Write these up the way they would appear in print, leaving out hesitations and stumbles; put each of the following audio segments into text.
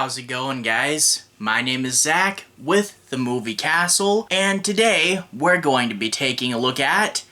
how's it going, guys? My name is Zach with the Movie Castle, and today we're going to be taking a look at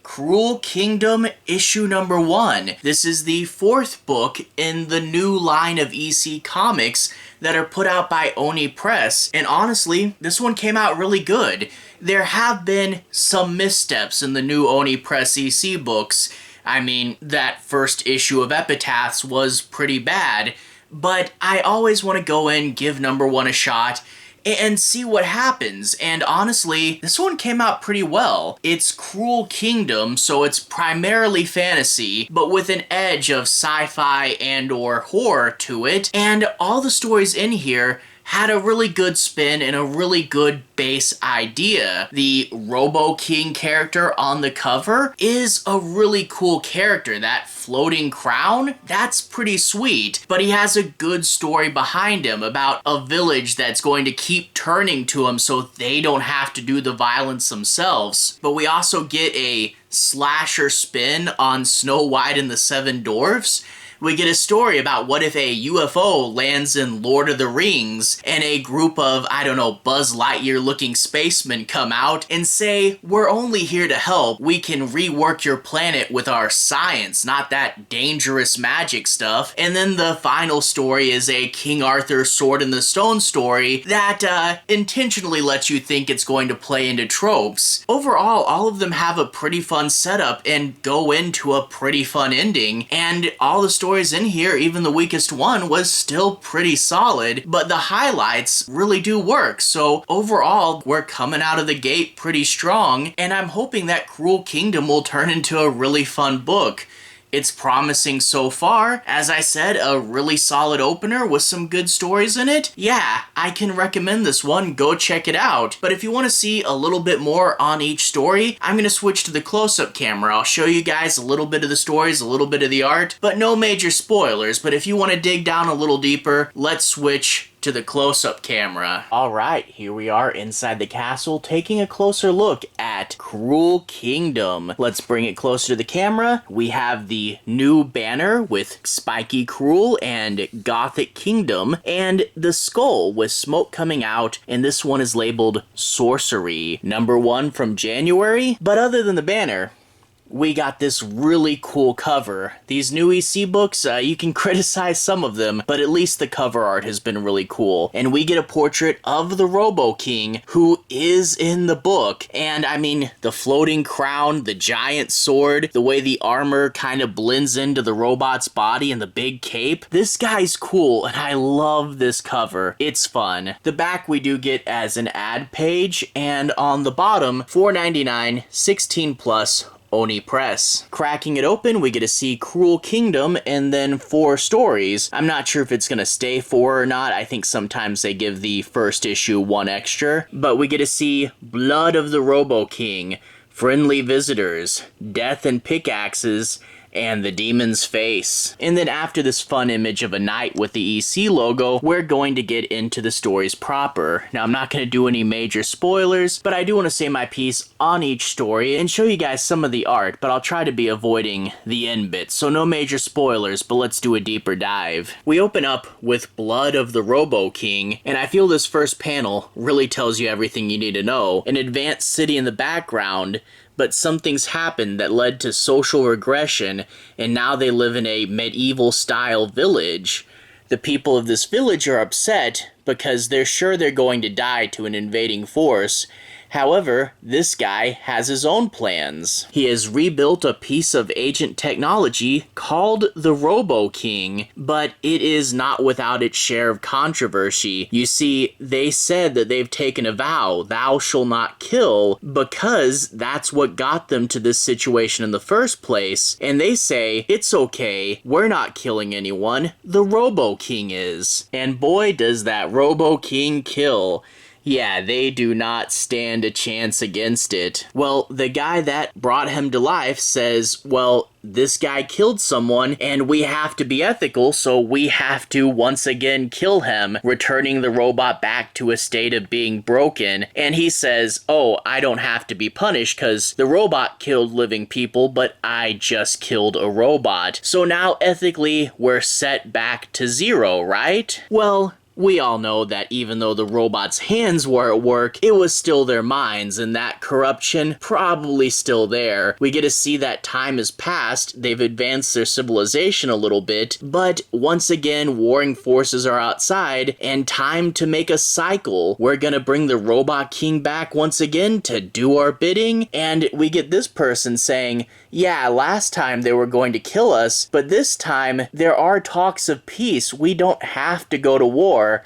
Cruel Kingdom issue number 1. This is the 4th book in the new line of EC comics that are put out by Oni Press, and honestly, this one came out really good. There have been some missteps in the new Oni Press EC books. I mean, that first issue of Epitaphs was pretty bad, but I always want to go in, give number 1 a shot, and see what happens. And honestly, this one came out pretty well. It's Cruel Kingdom, so it's primarily fantasy, but with an edge of sci-fi and or horror to it. And all the stories in here had a really good spin and a really good base idea. The Robo King character on the cover is a really cool character. That floating crown, that's pretty sweet, but he has a good story behind him about a village that's going to keep turning to him so they don't have to do the violence themselves. But we also get a slasher spin on Snow White and the Seven Dwarfs. We get a story about what if a UFO lands in Lord of the Rings and a group of, I don't know, Buzz Lightyear looking spacemen come out and say, we're only here to help. We can rework your planet with our science, not that dangerous magic stuff. And then the final story is a King Arthur Sword in the Stone story that intentionally lets you think it's going to play into tropes. Overall, all of them have a pretty fun setup and go into a pretty fun ending, and all the stories in here, even the weakest one, was still pretty solid, but the highlights really do work. So overall, we're coming out of the gate pretty strong, and I'm hoping that Cruel Kingdom will turn into a really fun book. It's promising so far. As I said, a really solid opener with some good stories in it. Yeah, I can recommend this one. Go check it out. But if you want to see a little bit more on each story, I'm going to switch to the close-up camera. I'll show you guys a little bit of the stories, a little bit of the art, but no major spoilers. But if you want to dig down a little deeper, let's switch to the close-up camera. Alright, here we are inside the castle taking a closer look at Cruel Kingdom. Let's bring it closer to the camera. We have the new banner with Spiky Cruel and Gothic Kingdom, and the skull with smoke coming out, and this one is labeled Sorcery. Number 1 from January, but other than the banner, we got this really cool cover. These new EC books, you can criticize some of them, but at least the cover art has been really cool. And we get a portrait of the Robo King, who is in the book. And I mean, the floating crown, the giant sword, the way the armor kind of blends into the robot's body and the big cape. This guy's cool, and I love this cover. It's fun. The back we do get as an ad page, and on the bottom, $4.99, 16+, Oni Press. Cracking it open, we get to see Cruel Kingdom and then 4 stories. I'm not sure if it's gonna stay 4 or not. I think sometimes they give the first issue 1 extra. But we get to see Blood of the Robo King, Friendly Visitors, Death and Pickaxes, and the Demon's Face. And then after this fun image of a knight with the EC logo, we're going to get into the stories proper. Now, I'm not going to do any major spoilers, but I do want to say my piece on each story and show you guys some of the art, but I'll try to be avoiding the end bits, so no major spoilers, but let's do a deeper dive. We open up with Blood of the Robo King, and I feel this first panel really tells you everything you need to know. An advanced city in the background, but something's happened that led to social regression, and now they live in a medieval-style village. The people of this village are upset because they're sure they're going to die to an invading force. However, this guy has his own plans. He has rebuilt a piece of ancient technology called the Robo King, but it is not without its share of controversy. You see, they said that they've taken a vow, thou shalt not kill, because that's what got them to this situation in the first place, and they say, it's okay, we're not killing anyone, the Robo King is. And boy, does that Robo King kill. Yeah, they do not stand a chance against it. Well, the guy that brought him to life says, well, this guy killed someone, and we have to be ethical, so we have to once again kill him, returning the robot back to a state of being broken. And he says, oh, I don't have to be punished because the robot killed living people, but I just killed a robot. So now ethically, we're set back to zero, right? Well, we all know that even though the robots' hands were at work, it was still their minds, and that corruption probably still there. We get to see that time has passed, they've advanced their civilization a little bit, but once again, warring forces are outside, and time to make a cycle. We're gonna bring the Robot King back once again to do our bidding, and we get this person saying, yeah, last time they were going to kill us, but this time there are talks of peace. We don't have to go to war.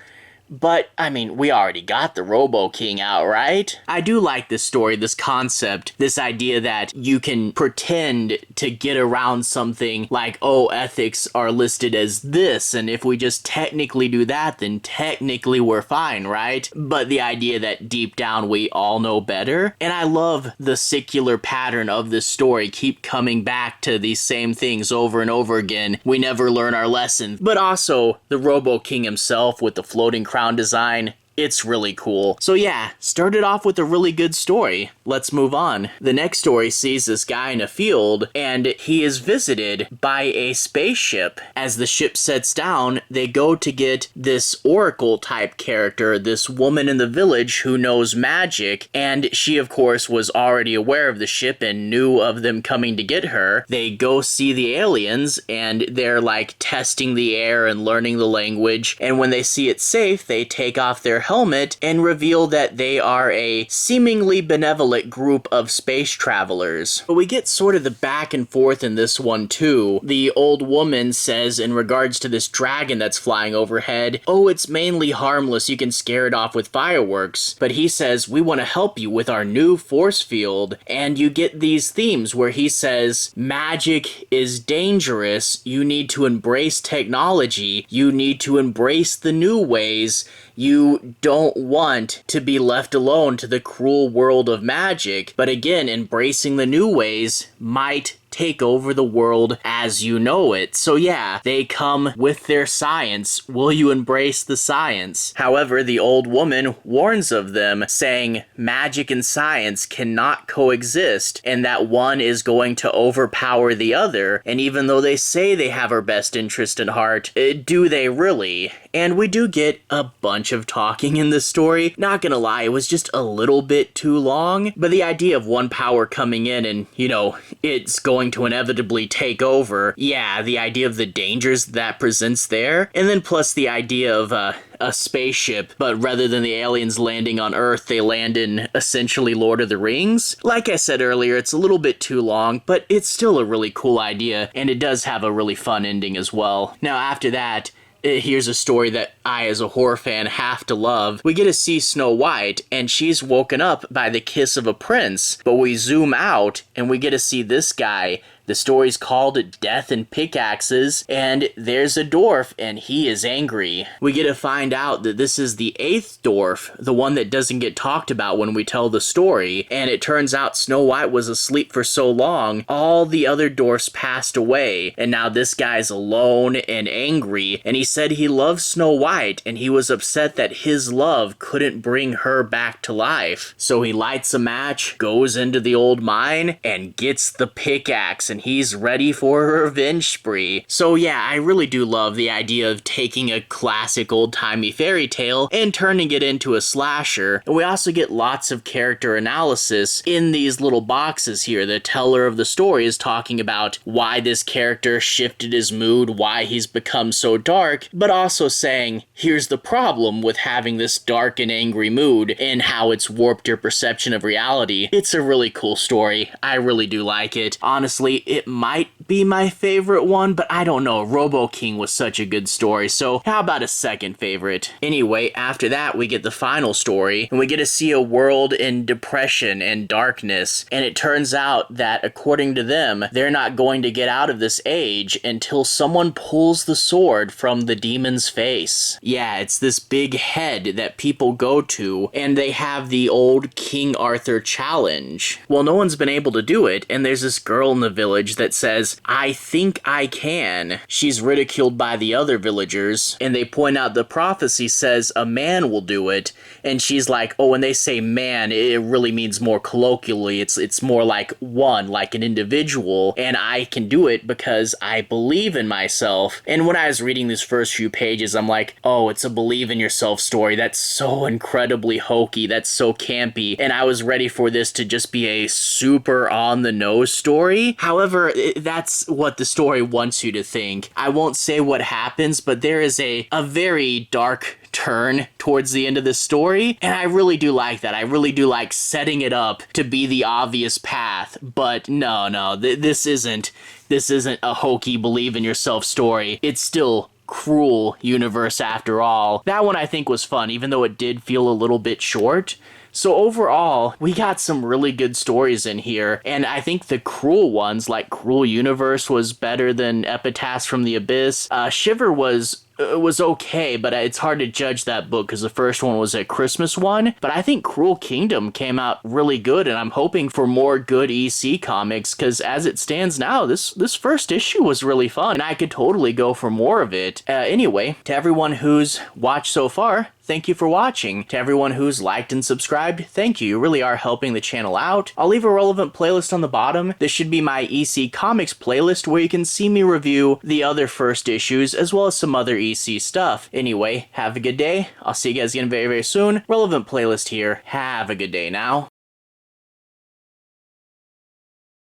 But, I mean, we already got the Robo King out, right? I do like this story, this concept, this idea that you can pretend to get around something like, oh, ethics are listed as this, and if we just technically do that, then technically we're fine, right? But the idea that deep down we all know better, and I love the secular pattern of this story, keep coming back to these same things over and over again. We never learn our lesson. But also, the Robo King himself with the floating crown design, it's really cool. So yeah, started off with a really good story. Let's move on. The next story sees this guy in a field, and he is visited by a spaceship. As the ship sets down, they go to get this oracle type character, this woman in the village who knows magic, and she of course was already aware of the ship and knew of them coming to get her. They go see the aliens, and they're like testing the air and learning the language, and when they see it safe, they take off their helmet and reveal that they are a seemingly benevolent group of space travelers. But we get sort of the back and forth in this one too. The old woman says in regards to this dragon that's flying overhead, oh, it's mainly harmless, you can scare it off with fireworks. But he says, we want to help you with our new force field. And you get these themes where he says, magic is dangerous, you need to embrace technology, you need to embrace the new ways, you don't want to be left alone to the cruel world of magic, but again, embracing the new ways might take over the world as you know it. So yeah, they come with their science. Will you embrace the science? However, the old woman warns of them, saying magic and science cannot coexist, and that one is going to overpower the other. And even though they say they have our best interest at heart, do they really? And we do get a bunch of talking in this story. Not gonna lie, it was just a little bit too long, but the idea of one power coming in and, you know, it's going to inevitably take over, yeah, the idea of the dangers that presents there, and then plus the idea of a spaceship, but rather than the aliens landing on Earth, they land in essentially Lord of the Rings. Like I said earlier, it's a little bit too long, but it's still a really cool idea, and it does have a really fun ending as well. Now after that, here's a story that I, as a horror fan, have to love. We get to see Snow White, and she's woken up by the kiss of a prince, but we zoom out, and we get to see this guy. The story's called Death and Pickaxes, and there's a dwarf, and he is angry. We get to find out that this is the 8th dwarf, the one that doesn't get talked about when we tell the story, and it turns out Snow White was asleep for so long, all the other dwarfs passed away, and now this guy's alone and angry, and he said he loves Snow White, and he was upset that his love couldn't bring her back to life. So he lights a match, goes into the old mine, and gets the pickaxe, and he's ready for a revenge spree. So yeah, I really do love the idea of taking a classic old-timey fairy tale and turning it into a slasher. And we also get lots of character analysis in these little boxes here. The teller of the story is talking about why this character shifted his mood, why he's become so dark, but also saying, here's the problem with having this dark and angry mood and how it's warped your perception of reality. It's a really cool story. I really do like it. Honestly, it might be my favorite one, but I don't know. Robo King was such a good story, so how about a second favorite? Anyway, after that, we get the final story, and we get to see a world in depression and darkness, and it turns out that, according to them, they're not going to get out of this age until someone pulls the sword from the demon's face. Yeah, it's this big head that people go to, and they have the old King Arthur challenge. Well, no one's been able to do it, and there's this girl in the village that says, says, "I think I can." She's ridiculed by the other villagers, and they point out the prophecy says a man will do it, and she's like, oh, when they say man, it really means more colloquially. It's more like one, like an individual, and I can do it because I believe in myself. And when I was reading these first few pages, I'm like, oh, it's a believe in yourself story. That's so incredibly hokey. That's so campy. And I was ready for this to just be a super on the nose story. However, that's what the story wants you to think. I won't say what happens, but there is a very dark turn towards the end of the story, and I really do like that. I really do like setting it up to be the obvious path, but no, this isn't a hokey believe in yourself story. It's still cruel universe after all. That one I think was fun, even though it did feel a little bit short. So overall, we got some really good stories in here, and I think the cruel ones, like Cruel Universe, was better than Epitaphs from the Abyss. Shiver was okay, but it's hard to judge that book because the first one was a Christmas one. But I think Cruel Kingdom came out really good, and I'm hoping for more good EC comics because as it stands now, this first issue was really fun, and I could totally go for more of it. Anyway, to everyone who's watched so far, thank you for watching. To everyone who's liked and subscribed, thank you. You really are helping the channel out. I'll leave a relevant playlist on the bottom. This should be my EC Comics playlist where you can see me review the other first issues as well as some other EC stuff. Anyway, have a good day. I'll see you guys again very, very soon. Relevant playlist here. Have a good day now.